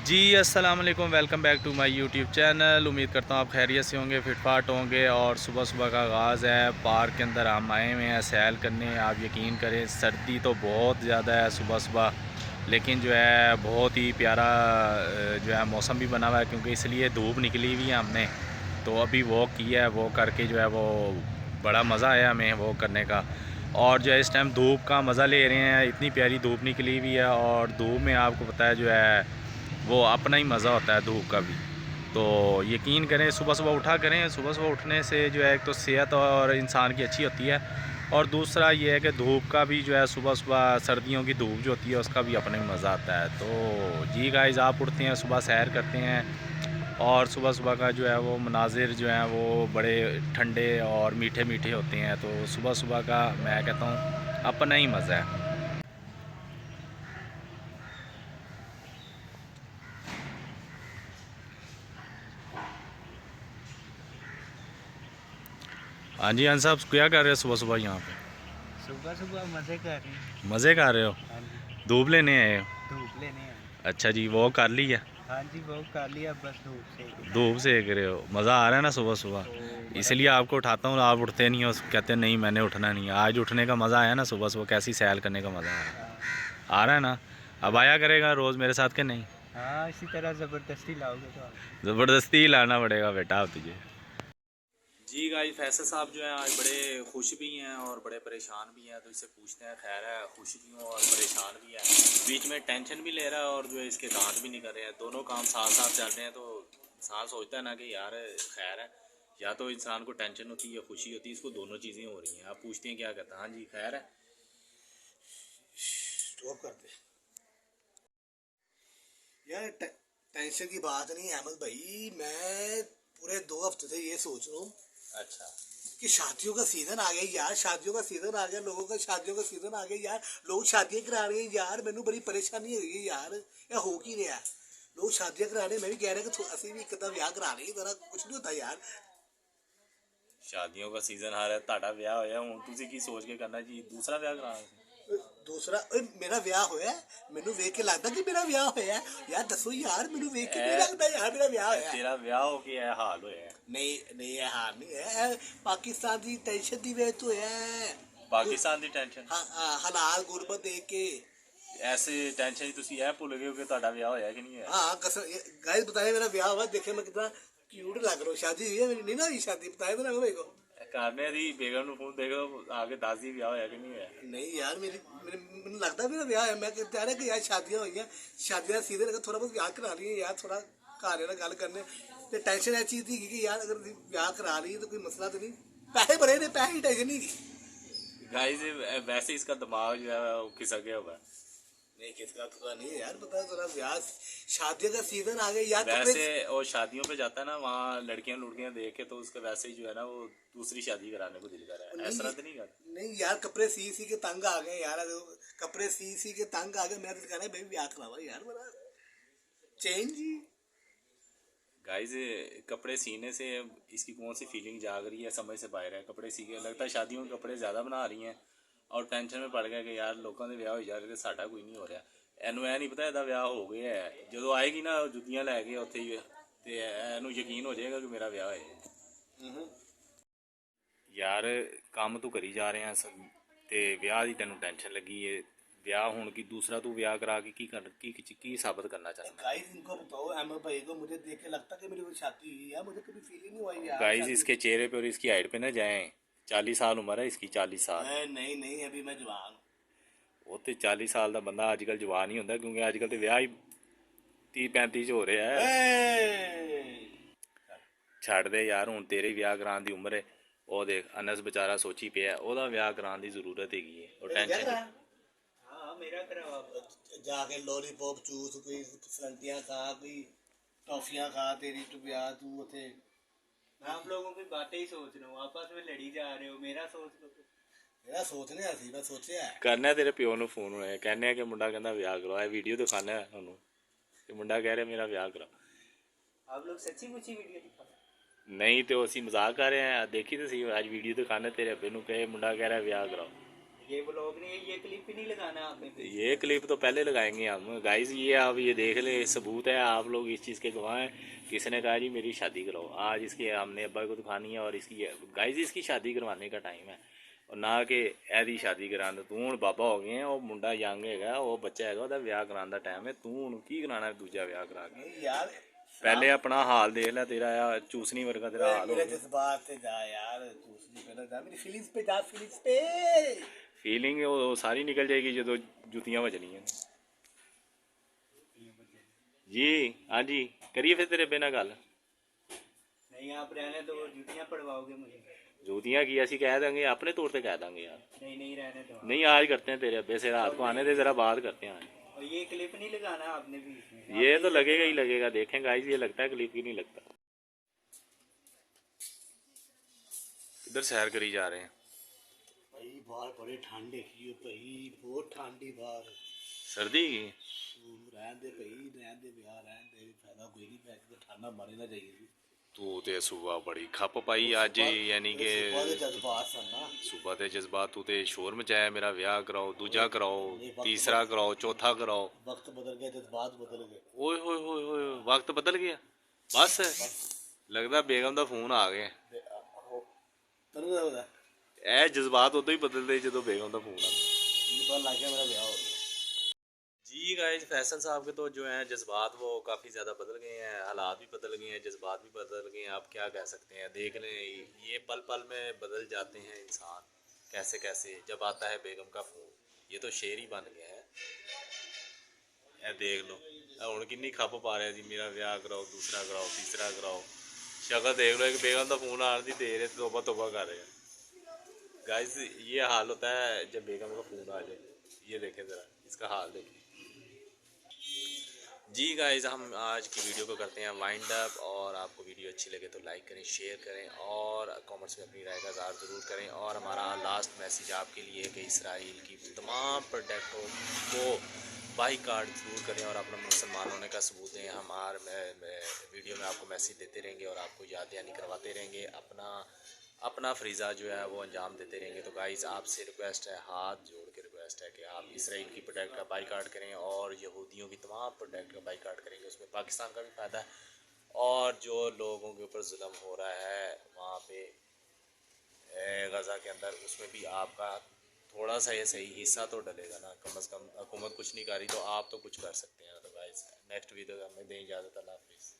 जी अस्सलाम वालेकुम, welcome back to my YouTube channel. उम्मीद करता हूँ आप खैरियत से होंगे, फिटफाट होंगे। और सुबह सुबह का आगाज़ है, पार्क के अंदर हम आए हुए हैं सैल करने। आप यकीन करें सर्दी तो बहुत ज़्यादा है सुबह सुबह, लेकिन जो है बहुत ही प्यारा जो है मौसम भी बना हुआ है, क्योंकि इसलिए धूप निकली हुई है हमने। तो अभी वॉक किया है, वॉक करके जो है वो बड़ा मज़ा आया हमें वॉक करने का। और जो है इस टाइम धूप का मज़ा ले रहे हैं, इतनी प्यारी धूप निकली हुई है। और धूप में आपको पता है जो है वो अपना ही मज़ा होता है धूप का भी। तो यकीन करें सुबह सुबह उठा करें, सुबह सुबह उठने से जो है एक तो सेहत और इंसान की अच्छी होती है, और दूसरा ये है कि धूप का भी जो है सुबह सुबह सर्दियों की धूप जो होती है उसका भी अपना ही मज़ा आता है। तो जी गाइस, आप उठते हैं सुबह सैर करते हैं, और सुबह सुबह का जो है वो मनाजिर जो है वो बड़े ठंडे और मीठे मीठे होते हैं। तो सुबह सुबह का मैं कहता हूँ अपना ही मज़ा है। हाँ जी, हाँ साहब, क्या कर रहे हो सुबह सुबह यहाँ पे? सुबह सुबह मजे कर रहे हैं। मज़े कर रहे हो? हाँ जी। धूप लेने आए हो? धूप लेने आए। अच्छा जी, वो कर ली है? हाँ जी, वो कर लिया, बस धूप सेक रहे धूप सेक रहे हो, मज़ा आ रहा है ना सुबह तो सुबह? बड़ा इसलिए आपको उठाता हूँ, आप उठते नहीं हो, कहते हैं नहीं मैंने उठना नहीं है। आज उठने का मज़ा आया ना सुबह सुबह, कैसी सैर करने का मज़ा हाँ। आ रहा है ना? अब आया करेगा रोज़ मेरे साथ के नहीं? हाँ, इसी तरह ज़बरदस्ती लाओगे तो ज़बरदस्ती ही लाना पड़ेगा बेटा अब तुझे। जी गाइस, फैसल साहब जो है आज बड़े खुश भी हैं और बड़े परेशान भी हैं। तो इससे पूछते हैं, खैर है, खुश भी हूँ और परेशान भी है। बीच में टेंशन भी ले रहा है और जो है इसके दांत भी नहीं कर रहे हैं। दोनों काम साथ साथ चल रहे हैं। तो इंसान सोचता है ना कि यार खैर है, या तो इंसान को टेंशन होती है या खुशी होती है, इसको दोनों चीज़ें हो रही हैं। आप पूछते हैं क्या कहता है? हाँ जी, खैर है। स्टॉप कर दे यार। टेंशन की बात नहीं है अहमद भाई। मैं पूरे 2 हफ्ते से ये सोच रहा हूँ अच्छा। कि शादियों का सीजन आ गया यार। शादियों का सीजन आ गया, लोगों का शादियों का सीजन आ गया यार। लोग शादियां करा रहे हैं यार। मैनू बड़ी परेशानी हो गई यार, या हो की रहा है। लोग शादियां करा रहे हैं, मैं भी कह रहा कि असं भी एक अद्धा ब्याह करा रहे जरा कुछ नहीं होता यार। शादियों का सीजन आ रहा है, ਤੁਹਾਡਾ ਵਿਆਹ ਹੋਇਆ, ਹੁਣ ਤੁਸੀਂ ਕੀ ਸੋਚ ਕੇ ਕਰਨਾ ਜੀ ਦੂਸਰਾ ਵਿਆਹ ਕਰਾਉਣਾ ਸੀ? दूसरा मेरा ब्याह होया, मैनू वेख के लगता कि मेरा ब्याह होया यार। दसो यार, मैनू वेख के नहीं लगता यार मेरा ब्याह होया। ਤੇਰਾ ਵਿਆਹ ਹੋ ਕੇ ਇਹ ਹਾਲ ਹੋਇਆ? नहीं नहीं, ये हार नहीं है। पाकिस्तान की टेंशन की वजह तो है। ਪਾਕਿਸਤਾਨ ਦੀ ਟੈਨਸ਼ਨ? हाँ हाँ, हालात गुरबत देख के। ਐਸੇ ਟੈਨਸ਼ਨ 'ਚ ਤੁਸੀਂ ਇਹ ਭੁੱਲ ਗਏ ਹੋ ਕਿ ਤੁਹਾਡਾ ਵਿਆਹ ਹੋਇਆ कि नहीं होया? हाँ कसम, गाइस बताए मेरा ब्याह हुआ, देखे मैं कितना क्यूट लग रहा हूँ। शादी हुई है मेरी, नहीं ना हुई शादी, बताए तो ना मेरे को। करने दी बेगम ਨੂੰ ਫੋਨ ਦੇਖੋ आगे दस दी ਵਿਆਹ ਹੋਇਆ कि नहीं होया? नहीं यार, मैंने लगता मेरा ब्याह है। मैं कह रहा कि यार शादियां हुई हैं, शादियां सीधे लगा थोड़ा बहुत ब्याह करा रही है यार, थोड़ा घर ना गल करने। तो टेंशन ऐसी चीज थी कि यार अगर ब्याह करा रही है तो कोई मसला तो नहीं। पैसे भरे थे, पैसे की टेंशन नहीं थी। गाइस वैसे इसका दिमाग जो है वो खिसक गया होगा। नहीं, किसका तो नहीं है यार, पता है थोड़ा ब्याह शादियों का सीजन आ गया यार। वैसे और शादियों पे जाता है ना, वहाँ लड़कियां लुड़कियां देख के तो उसका वैसे ही जो है ना वो दूसरी शादी कराने को दिल कर रहा है। ऐसा तो नहीं कर? नहीं यार, कपड़े सी के तंग आ गए यार। कपड़े सी के तंग आ गए। मैं तो कह रहा भाई ब्याह करावा यार, बड़ा चेंज जी। गाइस कपड़े सीने से इसकी कौन सी फीलिंग जाग रही है समझ से बाहर है। कपड़े सी के लगता है शादियों के कपड़े ज़्यादा बना रही हैं, और टेंशन में पड़ गया कि यार लोगों के ब्याह हो जा रहे थे, साडा कोई नहीं हो रहा। ਇਹਨੂੰ ਇਹ ਨਹੀਂ ਪਤਾ ਇਹਦਾ ਵਿਆਹ ਹੋ ਗਿਆ ਹੈ। ਜਦੋਂ ਆਏਗੀ ਨਾ ਜੁੱਤੀਆਂ ਲੈ ਕੇ ਉੱਥੇ ਹੀ, ਤੇ ਇਹਨੂੰ ਯਕੀਨ ਹੋ ਜਾਏਗਾ ਕਿ ਮੇਰਾ ਵਿਆਹ ਹੋਇਆ। ਯਾਰ ਕੰਮ ਤੂੰ ਕਰੀ ਜਾ ਰਿਹਾ ਤੇ ਵਿਆਹ ਦੀ ਤੈਨੂੰ ਟੈਨਸ਼ਨ ਲੱਗੀ ਏ। ब्याह होने की दूसरा तू ब्याह करा के की साबित करना चाहता? गाइस इनको बताओ अहमद भाई को, मुझे देख के लगता कि मेरी कोई शादी हुई है। मुझे कभी फील ही नहीं हुआ यार। गाइस इसके चेहरे पे और इसकी हाइट पे ना जाएं। 40 साल उम्र है इसकी, 40 साल। नहीं नहीं, अभी मैं जवान हूँ। वो तो 40 साल का बंदा अजकल जवान ही होंगे, क्योंकि अजकल तो ब्याह ही 30-35 हो रहे हैं। छड़ दे यार, हूँ तेरे ब्याह कराने की उम्र है। वो देख अनस बेचारा सोची पे है, ओदा ब्याह कराने की जरूरत है और टेंशन। हाँ, मेरा करावा। जाके लॉलीपॉप चूस, कोई फरंटियां खा, कोई टॉफियां खा, तेरी तो ब्याह तू उथे। मैं आप लोगों की बातें ही सोच रहा हूँ, आपस में लड़ी जा रहे हो, मेरा सोच लो। मेरा सोचने ऐसी मैं सोचा है। करना तेरे प्यो ਨੂੰ ਫੋਨ ਹੋਇਆ, कहने कि मुंडा कहना ब्याह करो, ਇਹ ਵੀਡੀਓ ਦਿਖਾਣਾ ਹੈ ਉਹਨੂੰ ਕਿ ਮੁੰਡਾ ਕਹਿ ਰਿਹਾ ਮੇਰਾ ਵਿਆਹ ਕਰਾ। आप लोग सच्ची मुच्ची वीडियो दिखा। नहीं तो ਅਸੀਂ मजाक कर रहे हैं, देखी तो सी आज वीडियो दिखाने तेरे अब्बे ਨੂੰ कहे मुंडा कह रहा ब्याह कराओ। ये ब्लॉग नहीं, ये क्लिप ही नहीं लगाना आपने फिर। ये क्लिप तो पहले लगाएंगे हम गाइस। ये आप ये देख ले, सबूत है, आप लोग इस चीज़ के गवाह हैं। किसी ने कहा जी मेरी शादी कराओ, आज इसके हमने अब्बा को दिखानी है और इसकी गाइस इसकी शादी करवाने का टाइम है और ना कि ऐदी शादी कराने। तू हूँ बाबा हो गए हैं, वो मुंडा यंग है, वो बच्चा है, वो ब्याह कराने का टाइम है। तू हूँ की कराना दूजा ब्याह करा के? यार पहले अपना हाल देख ले, तेरा यार चूसनी वर्गा तेरा हाल हो मेरे गया। जज्बात पे जा यार, दूसरी पे ना जा, मेरी फीलिंग्स पे जा, फीलिंग्स पे। फीलिंग वो सारी निकल जाएगी जो जुतियां बजनी है जी। हाँ जी, करिए फिर तेरे बिना गल। नहीं आप रहने दो, जूतियाँ पड़वाओगे मुझे। जुतियां की ऐसी कह देंगे, अपने तौर पे कह देंगे यार। नहीं नहीं रहने दो। नहीं आज करते हैं, तेरे अब्बे से रात को आने दे, जरा बात करते हैं आज। और ये क्लिप नहीं लगाना आपने भी इसमें। ये तो लगेगा ही लगेगा, देखें गाइस, ये लगता है क्लिप ही नहीं लगता। इधर सैर करी जा रहे हैं भाई बाहर बड़े ठंडे की भाई, बहुत ठंडी बाहर। सर्दी की। रहन दे भाई, रहन दे यार, रहन दे, फायदा कोई नहीं, पैसे तो ठंडा मारे ना चाहिए। तू ते सुबह बड़ी खप पाई अज, यानी कि जज्बात सन ना, सुबह ते जज्बात। तू ते शोर मचाया मेरा ब्याह कराओ, दूजा कराओ, तीसरा कराओ, चौथा कराओ। वक्त बदल गया, जज्बात बदल गए। ओए होए होए होए, वक्त बदल गया बस। लगदा बेगम दा फोन आ गया। तैनू क्या पता? ਇਹ ਜਜ਼ਬਾਤ ਉਦੋਂ ਹੀ ਬਦਲਦੇ ਜਦੋਂ बेगम ਦਾ फोन आता। मुझे पता लग गया मेरा ब्याह हो गया। जी गाइस, फैसल साहब के तो जो हैं जज्बात वो काफ़ी ज़्यादा बदल गए हैं, हालात भी बदल गए हैं, जज्बात भी बदल गए हैं। आप क्या कह सकते हैं, देख लें, ये पल पल में बदल जाते हैं इंसान कैसे कैसे। जब आता है बेगम का फ़ोन, ये तो शेर ही बन गया है। ये देख लो ਹੁਣ किन्नी खप पा रहा जी, मेरा ब्याह कराओ, दूसरा कराओ, तीसरा कराओ। शक्ल देख लो, एक बेगम का फ़ोन आने की देर है, तोबा तोबा कर रहे हैं गाइस। ये हाल होता है जब बेगम का फ़ोन आ जाए। ये देखें ज़रा, इसका हाल देखें जी गाइस। हम आज की वीडियो को करते हैं वाइंड अप, और आपको वीडियो अच्छी लगे तो लाइक करें, शेयर करें और कमेंट्स में अपनी राय का इज़हार ज़रूर करें। और हमारा लास्ट मैसेज आपके लिए है कि इसराइल की तमाम प्रोडक्टों को बाईकाट ज़रूर करें और अपना मुसलमान होने का सबूत दें। हम हर वीडियो में आपको मैसेज देते रहेंगे और आपको याद दहानी करवाते रहेंगे, अपना फरीज़ा जो है वो अंजाम देते रहेंगे। तो गाइस आपसे रिक्वेस्ट है, हाथ जोड़ के रिक्वेस्ट है कि आप इसराइल की प्रोडक्ट का बाईकाट करें और यहूदियों की तमाम प्रोडक्ट का बाईकाट करेंगे। उसमें पाकिस्तान का भी फ़ायदा है और जो लोगों के ऊपर जुल्म हो रहा है वहाँ पे गज़ा के अंदर, उसमें भी आपका थोड़ा सा ये सही हिस्सा तो डलेगा ना। कम से कम हुकूमत कुछ नहीं कर रही तो आप तो कुछ कर सकते हैं। तो गाइस नेक्स्ट वीडियो में दें इजाज़त, अल्लाह हाफिज़।